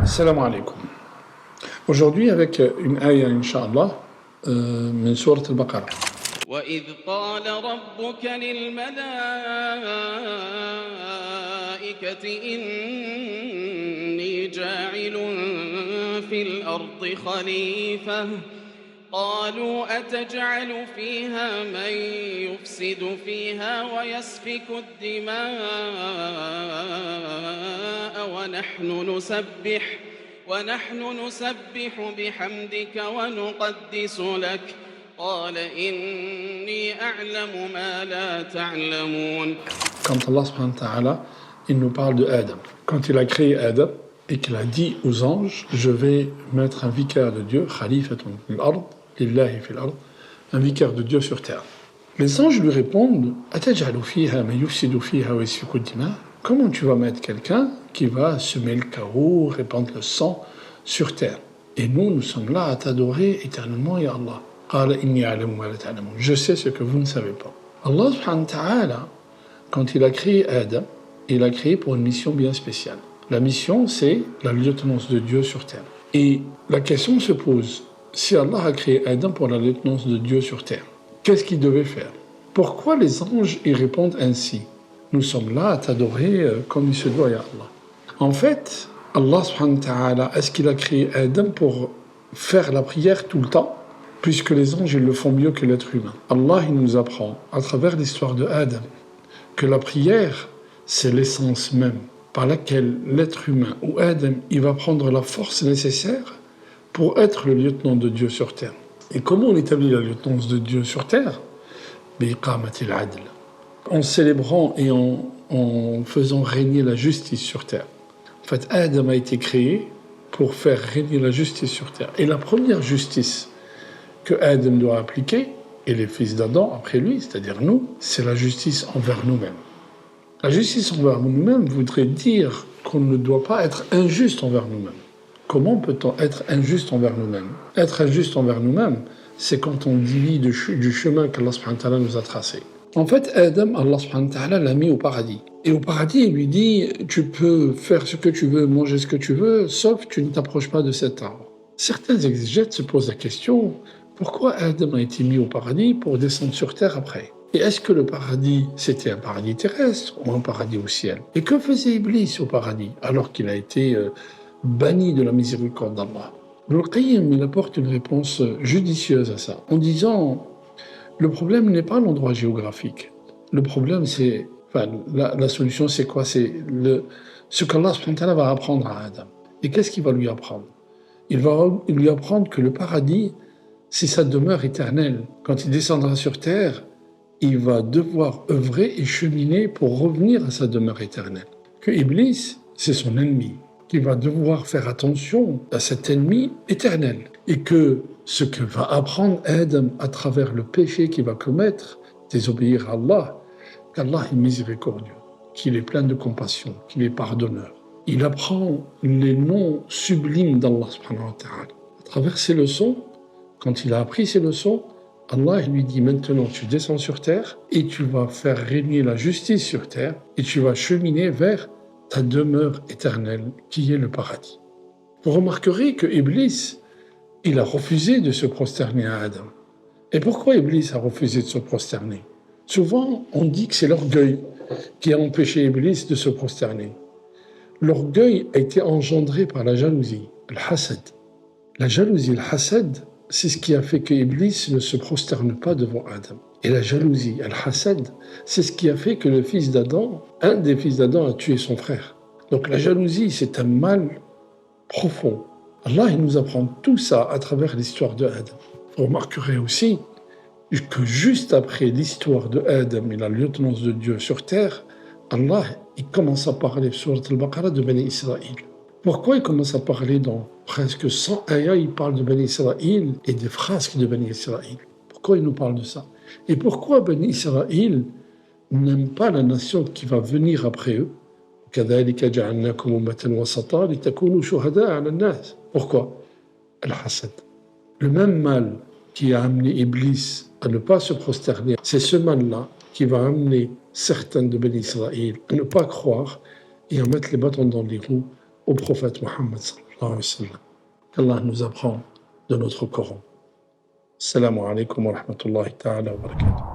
Salam alaikum. Aujourd'hui avec une ayah, Inch'Allah, من سورة البقرة. وإذ قال ربك للملائكة إني جاعل في الأرض خليفة قالوا أتجعل فيها من يفسد فيها ويسفك الدماء ونحن نسبح بحمدك ونقدس لك قال إني أعلم ما لا تعلمون. Quand Allah subhanahu wa ta'ala, il nous parle de Adam. Quand il a créé Adam et qu'il a dit aux anges, je vais mettre un vicaire de Dieu, khalifatun fil ard, lillahi fil ard, un vicaire de Dieu sur terre. Les anges lui répondent, ataj'alu fiha man yufsidu fiha wa yasfiku ad-dima? Comment tu vas mettre quelqu'un qui va semer le chaos, répandre le sang sur terre? Et nous sommes là à t'adorer éternellement, ya Allah. Je sais ce que vous ne savez pas. Allah subhanahu wa ta'ala, quand il a créé Adam, il l'a créé pour une mission bien spéciale. La mission, c'est la lieutenance de Dieu sur terre. Et la question se pose, si Allah a créé Adam pour la lieutenance de Dieu sur terre, qu'est-ce qu'il devait faire? Pourquoi les anges y répondent ainsi? Nous sommes là à t'adorer comme il se doit, ya Allah. En fait, Allah subhanahu wa ta'ala, est-ce qu'il a créé Adam pour faire la prière tout le temps? Puisque les anges ils le font mieux que l'être humain. Allah il nous apprend, à travers l'histoire de Adam, que la prière, c'est l'essence même par laquelle l'être humain ou Adam il va prendre la force nécessaire pour être le lieutenant de Dieu sur terre. Et comment on établit la lieutenance de Dieu sur terre? Biqamatil adl. En célébrant et en faisant régner la justice sur terre. En fait, Adam a été créé pour faire régner la justice sur terre. Et la première justice que Adam doit appliquer, et les fils d'Adam après lui, c'est-à-dire nous, c'est la justice envers nous-mêmes. La justice envers nous-mêmes voudrait dire qu'on ne doit pas être injuste envers nous-mêmes. Comment peut-on être injuste envers nous-mêmes? Être injuste envers nous-mêmes, c'est quand on divise du chemin qu'Allah subhanahu wa ta'ala nous a tracé. En fait, Adam, Allah subhanahu wa ta'ala l'a mis au paradis. Et au paradis, il lui dit, tu peux faire ce que tu veux, manger ce que tu veux, sauf que tu ne t'approches pas de cet arbre. Certains exégètes se posent la question, pourquoi Adam a été mis au paradis pour descendre sur terre après? Et est-ce que le paradis, c'était un paradis terrestre ou un paradis au ciel? Et que faisait Iblis au paradis, alors qu'il a été banni de la miséricorde d'Allah? Ibn Qayyim, il apporte une réponse judicieuse à ça, en disant, le problème n'est pas l'endroit géographique. Le problème, c'est, la solution, c'est quoi? C'est ce qu'Allah subhanahu wa ta'ala va apprendre à Adam. Et qu'est-ce qu'il va lui apprendre? Il va lui apprendre que le paradis, c'est sa demeure éternelle. Quand il descendra sur terre, il va devoir œuvrer et cheminer pour revenir à sa demeure éternelle. Que Iblis, c'est son ennemi, qu'il va devoir faire attention à cet ennemi éternel. Et que ce que va apprendre Adam à travers le péché qu'il va commettre, désobéir à Allah, qu'Allah est miséricordieux, qu'il est plein de compassion, qu'il est pardonneur. Il apprend les noms sublimes d'Allah subhanahu wa ta'ala. À travers ces leçons, quand il a appris ces leçons, Allah lui dit maintenant tu descends sur terre et tu vas faire régner la justice sur terre et tu vas cheminer vers ta demeure éternelle qui est le paradis. Vous remarquerez que Iblis, il a refusé de se prosterner à Adam. Et pourquoi Iblis a refusé de se prosterner? Souvent, on dit que c'est l'orgueil qui a empêché Iblis de se prosterner. L'orgueil a été engendré par la jalousie, le hasad. La jalousie, le hasad, c'est ce qui a fait que Iblis ne se prosterne pas devant Adam. Et la jalousie, al-hasad, c'est ce qui a fait que le fils d'Adam, un des fils d'Adam a tué son frère. Donc la jalousie, c'est un mal profond. Allah il nous apprend tout ça à travers l'histoire de Adam. Vous remarquerez aussi que juste après l'histoire de Adam et la lieutenance de Dieu sur terre, Allah il commence à parler sur Al-Baqarah de Bani Israël. Pourquoi il commence à parler dans presque 100 ayats, il parle de Bani Israël et des frasques de Bani Israël? Pourquoi il nous parle de ça? Et pourquoi Bani Israël n'aime pas la nation qui va venir après eux? Pourquoi? Al-Hasad. Le même mal qui a amené Iblis à ne pas se prosterner, c'est ce mal-là qui va amener certains de Bani Israël à ne pas croire et à mettre les bâtons dans les roues au prophète Mohammed sallallahu alayhi wa sallam. Qu'Allah nous apprend de notre Coran. Assalamu alaikum wa rahmatullahi ta'ala wa barakatuh.